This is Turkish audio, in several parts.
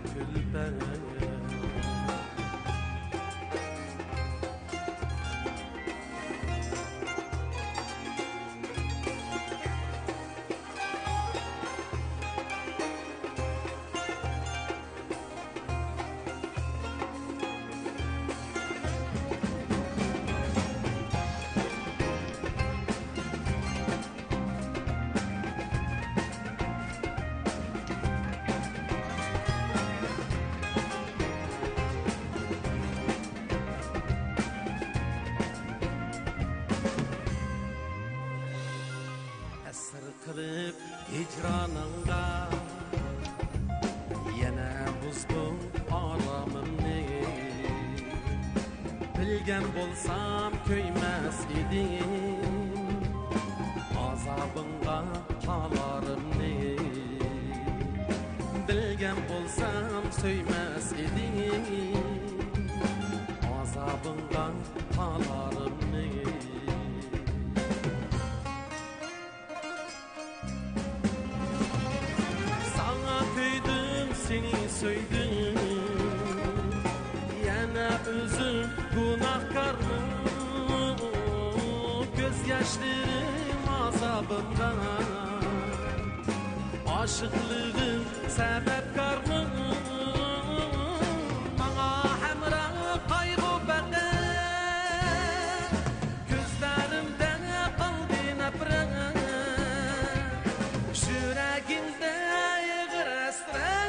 külpen. Esir kılıp hicranında yine buzdu aramımni. Bilgen bolsam köymez idim azabınga kalarımni. Bilgen bolsam söymez idim azabınga kalarımni. Seni söyledim, yana özüm günahkarım, gözyaşlarım azabımdan, aşıklığım sebepkarım, bana hemrah kaygı bende, gözlerimden kaldı nefret, yüreğimde yığır esret.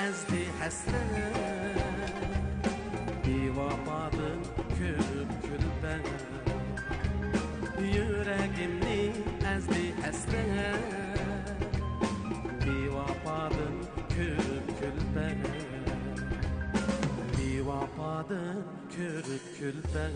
Ezdi hasret, bevafadan körüp külpen. Yüreğimni ezdi hasret, bevafadan körüp külpen. Bevafadan körüp külpen.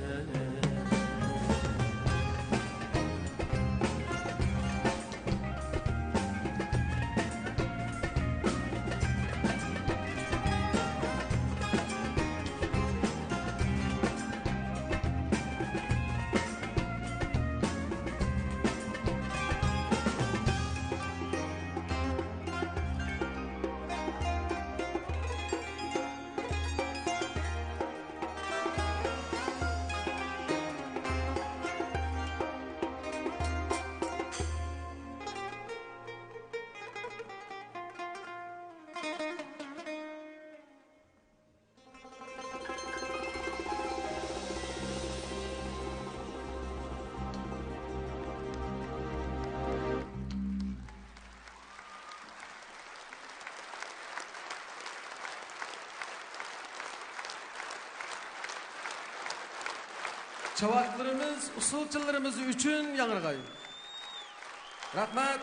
Çavaklarımız, usulçularımız üçün yanırgay. Rahmet.